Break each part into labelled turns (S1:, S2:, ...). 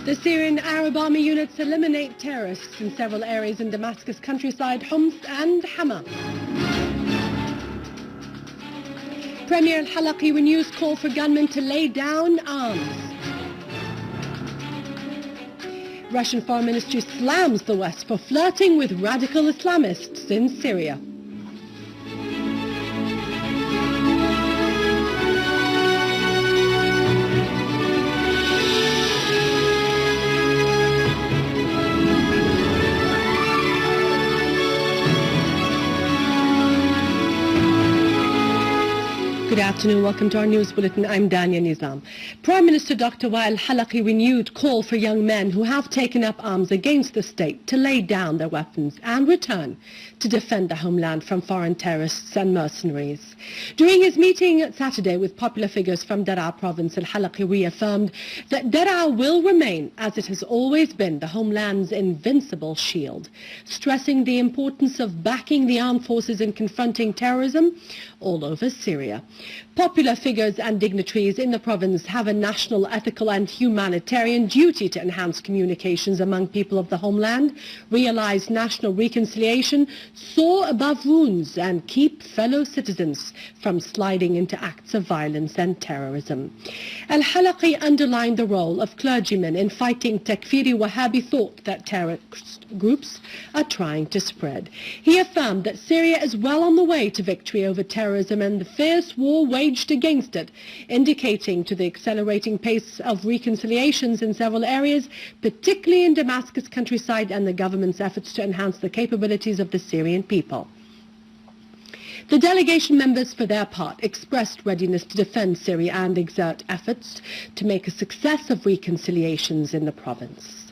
S1: The Syrian Arab army units eliminate terrorists in several areas in Damascus countryside, Homs and Hama. Premier al-Halqi renews call for gunmen to lay down arms. Russian Foreign Ministry slams the West for flirting with radical Islamists in Syria. Good afternoon. Welcome to our news bulletin. I'm Dania Nizam. Prime Minister Dr. al-Halqi renewed call for young men who have taken up arms against the state to lay down their weapons and return to defend the homeland from foreign terrorists and mercenaries. During his meeting Saturday with popular figures from Daraa province, al-Halqi reaffirmed that Daraa will remain, as it has always been, the homeland's invincible shield, stressing the importance of backing the armed forces in confronting terrorism all over Syria. Popular figures and dignitaries in the province have a national, ethical and humanitarian duty to enhance communications among people of the homeland, realize national reconciliation, soar above wounds and keep fellow citizens from sliding into acts of violence and terrorism. Al-Halqi underlined the role of clergymen in fighting Takfiri Wahhabi thought that terrorist groups are trying to spread. He affirmed that Syria is well on the way to victory over terrorism and the fierce war waged against it, indicating to the accelerating pace of reconciliations in several areas, particularly in Damascus countryside, and the government's efforts to enhance the capabilities of the Syrian people. The delegation members, for their part, expressed readiness to defend Syria and exert efforts to make a success of reconciliations in the province.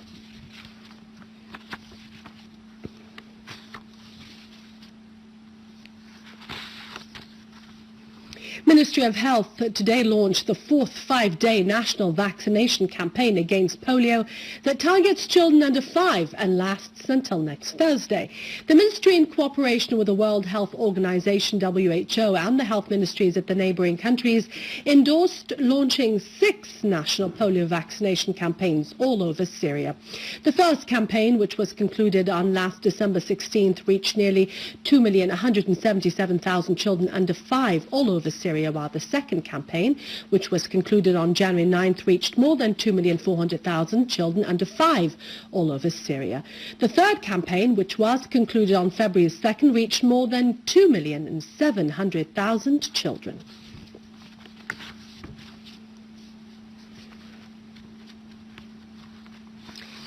S1: Ministry of Health today launched the fourth five-day national vaccination campaign against polio that targets children under 5 and lasts until next Thursday. The ministry, in cooperation with the World Health Organization (WHO) and the health ministries of the neighboring countries, endorsed launching 6 national polio vaccination campaigns all over Syria. The first campaign, which was concluded on last December 16th, reached nearly 2,177,000 children under 5 all over Syria, while the second campaign, which was concluded on January 9th, reached more than 2,400,000 children under 5 all over Syria. The third campaign, which was concluded on February 2nd, reached more than 2,700,000 children.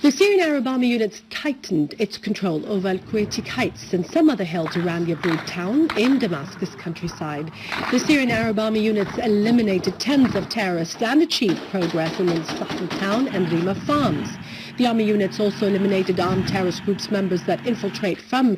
S1: The Syrian Arab army units tightened its control over al-Kuwaiti heights and some other hills around Yabrud town in Damascus countryside. The Syrian Arab army units eliminated tens of terrorists and achieved progress in al-Sahel town and Rima farms. The army units also eliminated armed terrorist groups members that infiltrate from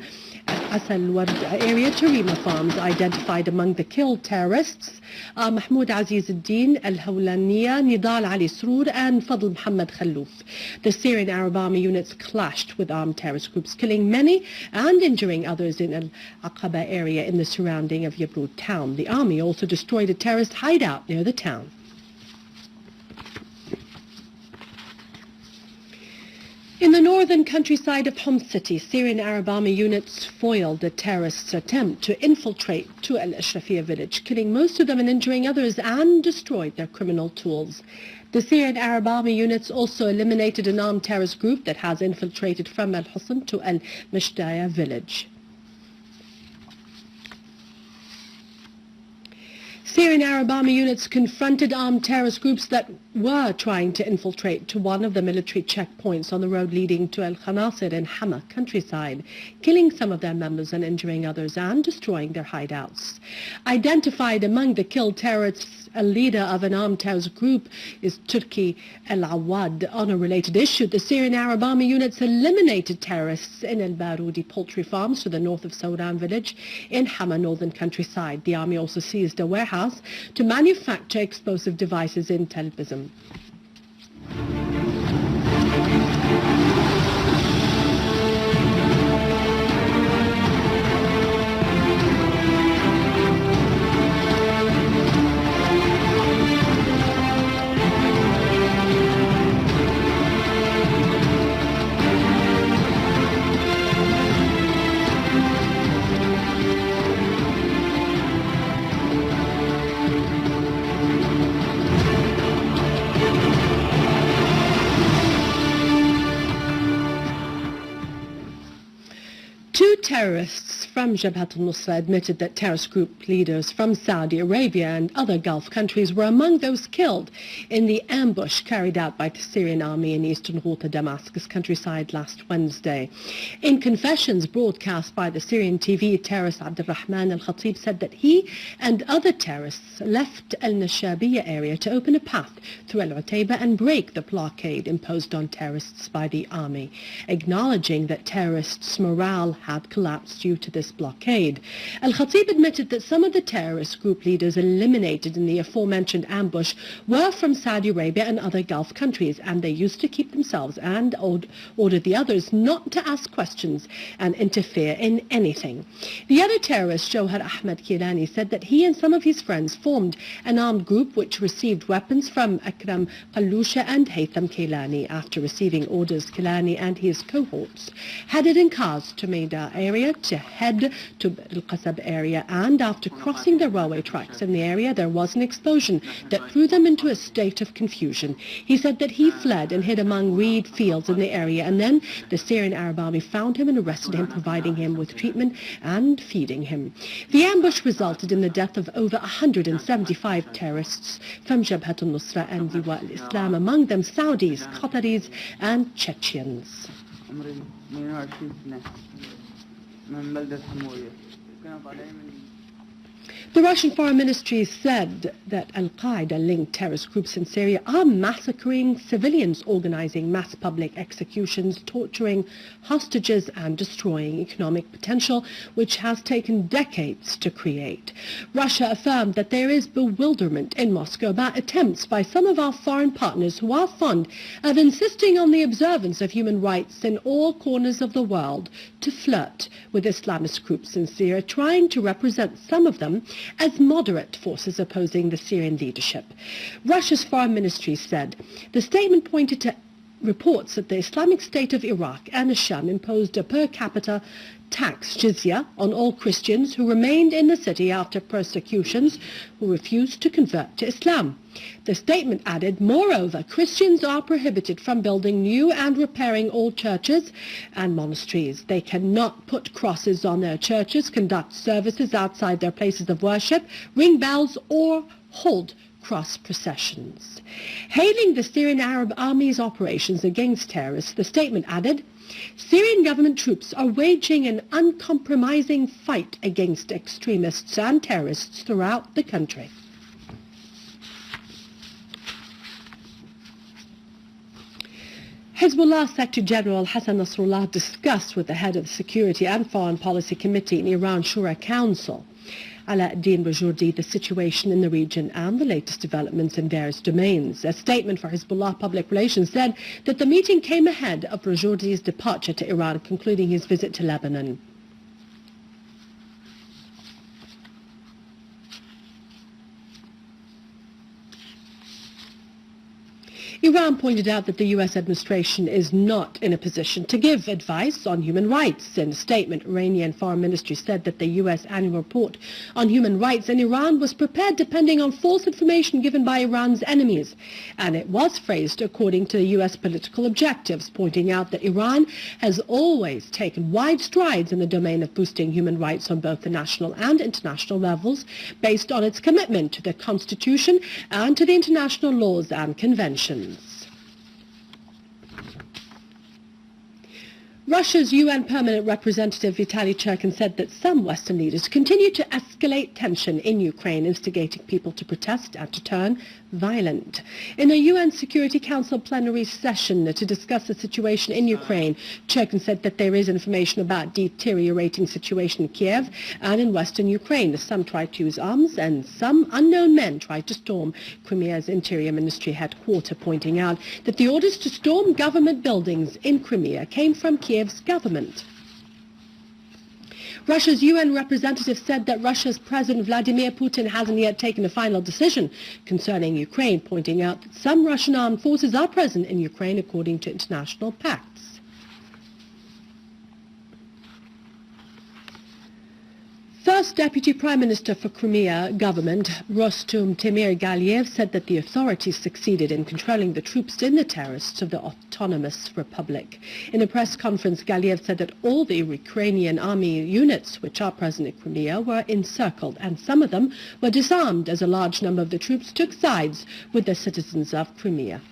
S1: Asal Ward area to Rima farms. Identified among the killed terrorists Mahmoud Aziz al-Din, al-Hawlaniya, Nidal Ali Sroor and Fadl Muhammad Khallouf. The Syrian Arab army units clashed with armed terrorist groups, killing many and injuring others in al-Aqaba area in the surrounding of Yabrud town. The army also destroyed a terrorist hideout near the town. In the northern countryside of Homs city, Syrian Arab army units foiled a terrorist's attempt to infiltrate to al-Ashrafiyya village, killing most of them and injuring others, and destroyed their criminal tools. The Syrian Arab army units also eliminated an armed terrorist group that has infiltrated from al-Husn to al-Mishdaya village. Syrian Arab army units confronted armed terrorist groups that were trying to infiltrate to one of the military checkpoints on the road leading to al-Khanasir in Hama countryside, killing some of their members and injuring others and destroying their hideouts. Identified among the killed terrorists, a leader of an armed terrorist group is Turki al-Awad. On a related issue, the Syrian Arab army units eliminated terrorists in al-Barudi poultry farms to the north of Sauran village in Hama northern countryside. The army also seized a warehouse to manufacture explosive devices in Tel Bizim. terrorists from Jabhat al-Nusra admitted that terrorist group leaders from Saudi Arabia and other Gulf countries were among those killed in the ambush carried out by the Syrian army in eastern Ghouta, Damascus countryside last Wednesday. In confessions broadcast by the Syrian TV, terrorist Abdurrahman al-Khatib said that he and other terrorists left al-Nashabiyya area to open a path through al-Utayba and break the blockade imposed on terrorists by the army, acknowledging that terrorists' morale had collapsed due to this blockade. Al-Khatib admitted that some of the terrorist group leaders eliminated in the aforementioned ambush were from Saudi Arabia and other Gulf countries, and they used to keep themselves and ordered the others not to ask questions and interfere in anything. The other terrorist, Jawhar Ahmed Kilani, said that he and some of his friends formed an armed group which received weapons from Akram Qallusha and Haytham Kilani. After receiving orders, Kilani and his cohorts headed in cars to Meida area to head to Al-Qasab area, and after crossing the railway tracks in the area, there was an explosion that threw them into a state of confusion. He said that he fled and hid among reed fields in the area, and then the Syrian Arab army found him and arrested him, providing him with treatment and feeding him. The ambush resulted in the death of over 175 terrorists from Jabhat al-Nusra and Liwa al-Islam, among them Saudis, Qataris and Chechens. The Russian Foreign Ministry said that al-Qaeda-linked terrorist groups in Syria are massacring civilians, organizing mass public executions, torturing hostages, and destroying economic potential, which has taken decades to create. Russia affirmed that there is bewilderment in Moscow about attempts by some of our foreign partners who are fond of insisting on the observance of human rights in all corners of the world to flirt with Islamist groups in Syria, trying to represent some of them as moderate forces opposing the Syrian leadership. Russia's foreign ministry said the statement pointed to reports that the Islamic State of Iraq and Asham imposed a per capita tax, jizya, on all Christians who remained in the city after persecutions who refused to convert to Islam. The statement added, moreover, Christians are prohibited from building new and repairing old churches and monasteries. They cannot put crosses on their churches, conduct services outside their places of worship, ring bells, or hold cross processions. Hailing the Syrian Arab Army's operations against terrorists, the statement added, Syrian government troops are waging an uncompromising fight against extremists and terrorists throughout the country. Hezbollah Secretary General Hassan Nasrallah discussed with the head of the Security and Foreign Policy Committee in Iran Shura Council, Alauddin Rajordi, the situation in the region and the latest developments in various domains. A statement for Hezbollah Public Relations said that the meeting came ahead of Rajordi's departure to Iran, concluding his visit to Lebanon. Iran pointed out that the U.S. administration is not in a position to give advice on human rights. In a statement, Iranian Foreign Ministry said that the U.S. annual report on human rights in Iran was prepared depending on false information given by Iran's enemies, and it was phrased according to U.S. political objectives, pointing out that Iran has always taken wide strides in the domain of boosting human rights on both the national and international levels, based on its commitment to the Constitution and to the international laws and conventions. Russia's UN Permanent Representative Vitaly Churkin said that some Western leaders continue to escalate tension in Ukraine, instigating people to protest and to turn violent. In a UN Security Council plenary session to discuss the situation in Ukraine, Churkin said that there is information about deteriorating situation in Kiev and in western Ukraine. Some tried to use arms and some unknown men tried to storm Crimea's Interior Ministry headquarters, pointing out that the orders to storm government buildings in Crimea came from Kiev's government. Russia's UN representative said that Russia's President Vladimir Putin hasn't yet taken a final decision concerning Ukraine, pointing out that some Russian armed forces are present in Ukraine according to international pacts. First Deputy Prime Minister for Crimea government, Rostum Temir-Galiev, said that the authorities succeeded in controlling the troops in the terrorists of the Autonomous Republic. In a press conference, Galiev said that all the Ukrainian army units which are present in Crimea were encircled, and some of them were disarmed as a large number of the troops took sides with the citizens of Crimea.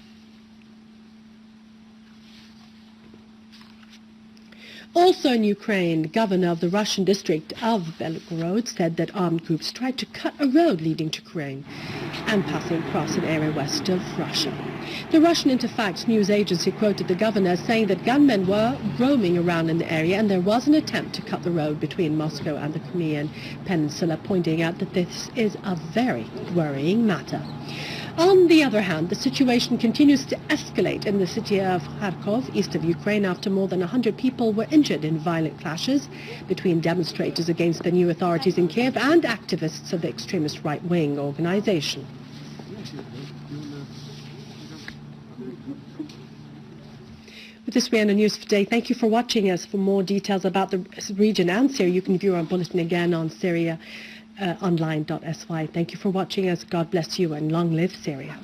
S1: Also in Ukraine, governor of the Russian district of Belgorod said that armed groups tried to cut a road leading to Ukraine and passing across an area west of Russia. The Russian Interfax news agency quoted the governor saying that gunmen were roaming around in the area and there was an attempt to cut the road between Moscow and the Crimean Peninsula, pointing out that this is a very worrying matter. On the other hand, the situation continues to escalate in the city of Kharkov, east of Ukraine, after more than 100 people were injured in violent clashes between demonstrators against the new authorities in Kiev and activists of the extremist right-wing organization. With this, we end the news for today. Thank you for watching us. For more details about the region and Syria, you can view our bulletin again on syriaonline.sy. Thank you for watching us. God bless you and long live Syria.